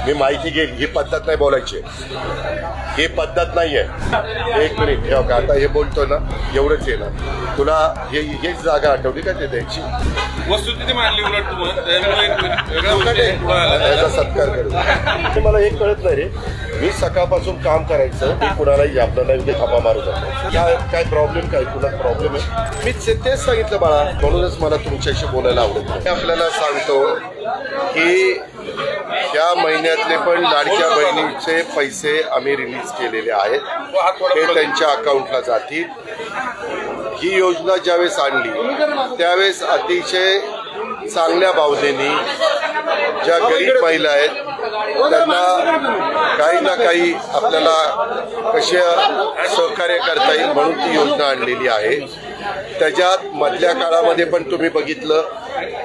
मी माहिती घेईल, ही पद्धत नाही बोलायची, ही पद्धत नाहीये. एक मिनिट ठेव का, आता हे बोलतो ना एवढंच आहे ना, तुला हेच जागा आठवली का ते द्यायची वस्तुस्थिती मांडली उलट त्याचा सत्कार करू. मला एक कळत नाही रे, मी सकाळपासून काम करायचं, मी कुणालाही आपलं नाही उद्या थापा मारू शकतो. काय प्रॉब्लेम, काय तुला प्रॉब्लेम आहे? मी तेच सांगितलं बाळा, म्हणूनच मला तुमच्याशी बोलायला आवडत. मी आपल्याला सांगतो की त्या महिन्यातले पण लाडक्या बहिणीचे पैसे आम्ही रिलीज केलेले आहेत, ते त्यांच्या अकाउंटला जातील. ही योजना ज्यावेळेस आणली त्यावेळेस अतिशय चांगल्या भावनेने ज्या गरीब महिला आहेत त्यांना काही ना काही आपल्याला कसे सहकार्य करता येईल म्हणून ती योजना आणलेली आहे. त्याच्यात मधल्या काळामध्ये पण तुम्ही बघितलं,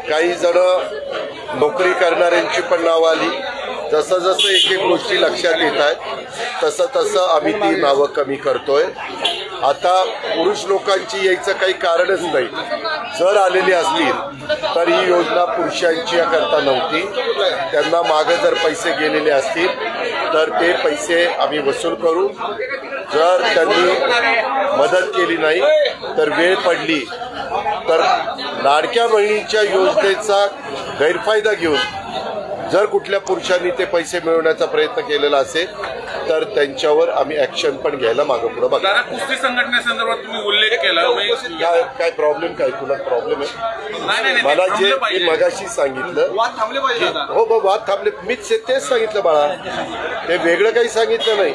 काही जण नोकरी करणाऱ्यांची पण नावं आली. जसं जसं एक एक गोष्टी लक्षात येत आहेत तसं तसं आम्ही ती नावं कमी करतोय. आता पुरुष लोकांची यायचं काही कारणच नाही. जर आलेली असतील तर ही योजना पुरुषांची करता नव्हती. त्यांना मागे जर पैसे गेलेले असतील तर ते पैसे आम्ही वसूल करू. जर त्यांनी मदत केली नाही तर वेळ पडली तर लाडक्या बहिणीच्या योजनेचा गैरफायदा घेऊन जर कुठल्या पुरुषांनी ते पैसे मिळवण्याचा प्रयत्न केलेला असेल तर त्यांच्यावर आम्ही ऍक्शन पण घ्यायला मागे पुढे बघा. कुस्ती संघटनेसंदर्भात तुम्ही उल्लेख केला, काय प्रॉब्लेम, काय तुला प्रॉब्लेम आहे? मला जे मी मगाशी सांगितलं, हो वाद थांबले, मीच तेच सांगितलं बाळा, ते वेगळं काही सांगितलं नाही.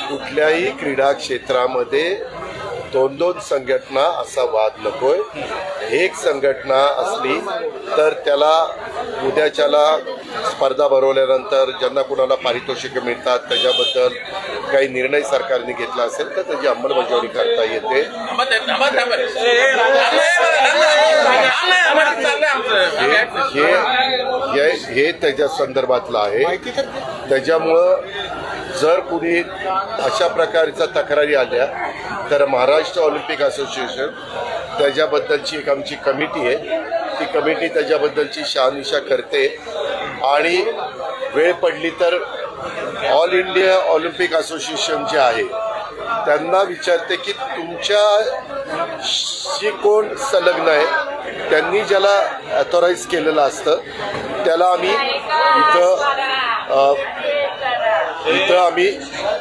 कुठल्याही क्रीडा क्षेत्रामध्ये दोन दोन संघटना असा वाद नकोय. एक संघटना असली तर त्याला उद्याच्याला स्पर्धा भरवल्यानंतर ज्यांना कुणाला पारितोषिकं मिळतात त्याच्याबद्दल काही निर्णय सरकारने घेतला असेल तर त्याची अंमलबजावणी करता येते. हे त्याच्या संदर्भातलं आहे. त्याच्यामुळं जर कुणी अशा प्रकारच्या तक्रारी आल्या तर महाराष्ट्र ऑलिम्पिक असोसिएशन त्याच्याबद्दलची एक आमची कमिटी आहे, ती कमिटी त्याच्याबद्दलची शहानिशा करते आणि वेळ पडली तर ऑल इंडिया ऑलिम्पिक असोसिएशन जे आहे त्यांना विचारते की तुमच्याशी कोण संलग्न आहे. त्यांनी ज्याला ऑथोराईज केलेलं असतं त्याला आम्ही इथं आम्ही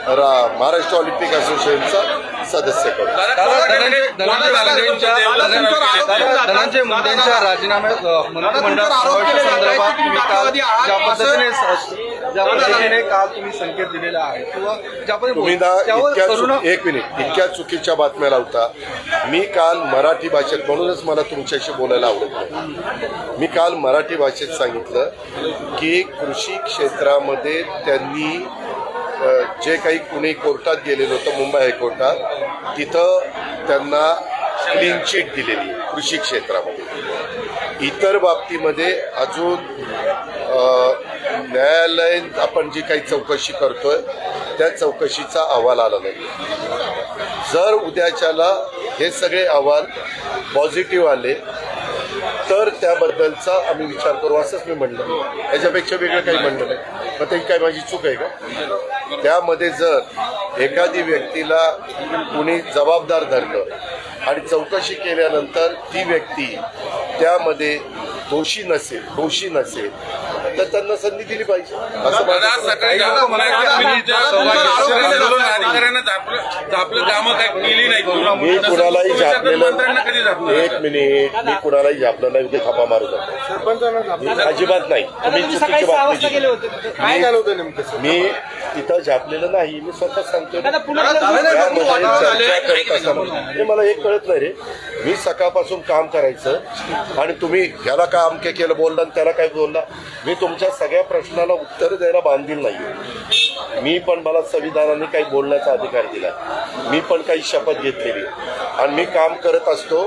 महाराष्ट्र ऑलिम्पिक असोसिएशनचा सदस्य करू. धनंजय मुंडेंच्या राजीनामे मंत्रिमंडळ समावेशासंदर्भात ज्या पद्धतीने काल तुम्ही संकेत दिलेला आहे तुम्ही ना एक मिनिट इतक्या चुकीच्या बातम्या लावता. मी काल मराठी भाषेत, म्हणूनच मला तुमच्याशी बोलायला आवडत नाही, मी काल मराठी भाषेत सांगितलं की कृषी क्षेत्रामध्ये त्यांनी जे काही कुणी कोर्टात गेलेलं होतं मुंबई हायकोर्टात, तिथं त्यांना क्लीन चिट दिलेली कृषी क्षेत्रामध्ये. इतर बाबतीमध्ये अजून न्यायालयीन आपण जी काही चौकशी करतोय त्या चौकशीचा अहवाल आला नाही. जर उद्याच्याला हे सगळे अहवाल पॉझिटिव्ह आले तर त्याबद्दलचा आम्ही विचार करू असंच मी म्हणलं. याच्यापेक्षा वेगळं काही म्हणलं नाही. मग त्याची काय माझी चूक आहे का? त्यामध्ये जर एखादी व्यक्तीला कुणी जबाबदार धरलं आणि चौकशी केल्यानंतर ती व्यक्ती त्यामध्ये दोषी नसेल तर त्यांना संधी दिली पाहिजे असं मी कुणालाही झापलेलं, एक मिनिट, मी कुणालाही झापलं नाही उद्या थापा मारू शकतो, अजिबात नाही. तुम्ही चुकीची बातमी, मी तिथं झापलेलं नाही, मी स्वतः सांगतो. मला एक कळत नाही रे, मी सकाळपासून काम करायचं आणि तुम्ही ह्याला काय अमके केलं बोलला आणि त्याला काय बोलला. मी तुमच्या सगळ्या प्रश्नाला उत्तर द्यायला बांधील नाही. मी पण मला संविधानाने काही बोलण्याचा अधिकार दिला. मी पण काही शपथ घेतलेली आणि मी काम करत असतो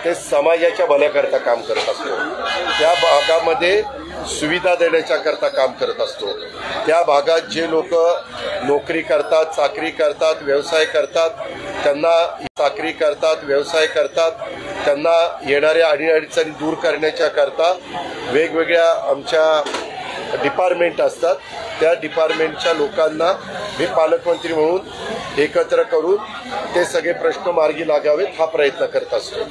ते समाजाच्या भल्याकरता काम करत असतो. त्या भागामध्ये सुविधा देण्याच्या करता काम करत असतो. त्या भागात जे लोक नोकरी करतात, चाकरी करतात, व्यवसाय करतात, त्यांना चाकरी करतात, व्यवसाय करतात, त्यांना येणाऱ्या अडीअडचणी दूर करण्याच्या करता वेगवेगळ्या आमच्या डिपार्टमेंट असतात, त्या डिपार्टमेंटच्या लोकांना मी पालकमंत्री म्हणून एकत्र करून ते सगळे प्रश्न मार्गी लागावेत हा प्रयत्न करत असतो.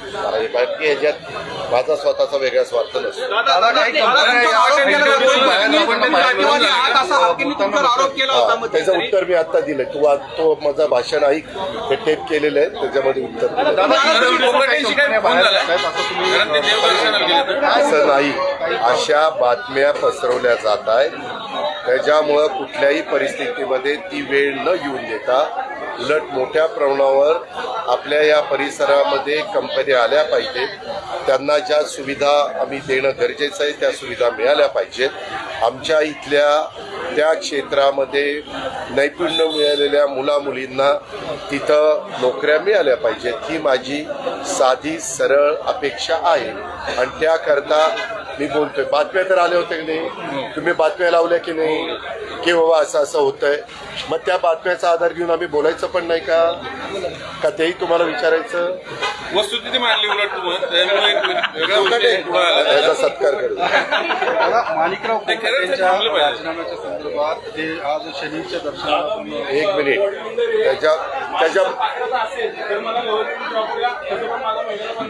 बाकी ह्याच्यात माझा स्वतःचा वेगळा स्वार्थ नसतो. त्याचं उत्तर मी आता दिलंय. तो माझं भाषण ऐक, ते टेप केलेलं आहे, त्याच्यामध्ये उत्तर दिलं. असं नाही, अशा बातम्या पसरवल्या जात आहेत, त्याच्यामुळं कुठल्याही परिस्थितीमध्ये ती वेळ न येऊन देता उलट मोठ्या प्रमाणावर आपल्या या परिसरामध्ये कंपन्या आल्या पाहिजेत. त्यांना ज्या सुविधा आम्ही देणं गरजेचं आहे त्या सुविधा मिळाल्या पाहिजेत. आमच्या इथल्या त्या क्षेत्रामध्ये नैपुण्य मिळालेल्या मुलामुलींना तिथं नोकऱ्या मिळाल्या पाहिजेत. ही माझी साधी सरळ अपेक्षा आहे आणि त्याकरता मी बोलतोय. बातम्या तर आल्या होत्या की नाही, तुम्ही बातम्या लावल्या की नाही की बाबा असं असं होतंय, मग त्या बातम्याचा आधार घेऊन आम्ही बोलायचं पण नाही का तेही तुम्हाला विचारायचं. वस्तुस्थिती मांडली उलट त्याचा सत्कार करू. माणिकराव कोकाटेंच्या राजीनाम्याच्या संदर्भात ते आज शनीच्या दर्शनाला एक मिनिट, त्याच्या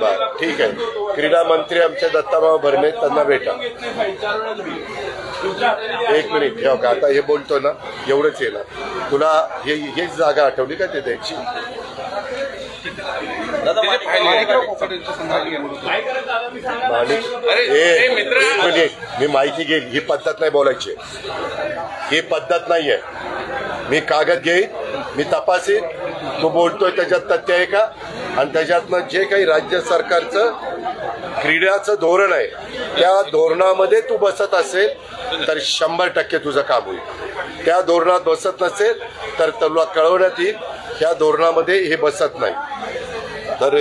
बर ठीक आहे. क्रीडा मंत्री आमचे दत्ताभाऊ भरणे, त्यांना भेटा. एक मिनिट ठेव का, आता हे बोलतो ना एवढंच आहे ना, तुला हेच जागा आठवली का ते द्यायची. माणिकराव कोकाटेंच्या संदर्भात एक मिनिट, मी माहिती घेईल. ही पद्धत नाही बोलायची, ही पद्धत नाहीये. मी कागद घेईन, मी तपासीन, तू बोलतोय त्याच्यात तथ्य आहे का, आणि त्याच्यातनं जे काही राज्य सरकारचं क्रीडाचं धोरण आहे त्या धोरणामध्ये तू बसत असेल तर 100% तुझं काम होईल. त्या धोरणात बसत नसेल तर तुला कळवण्यात येईल ह्या धोरणामध्ये हे बसत नाही. तर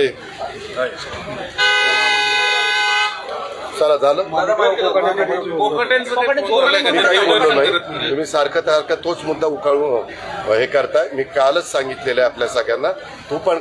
चला झालं, मी काही बोललो नाही. तुम्ही सारखं तोच मुद्दा उकाळून हे करताय. मी कालच सांगितलेलं आहे आपल्या सगळ्यांना, तू पण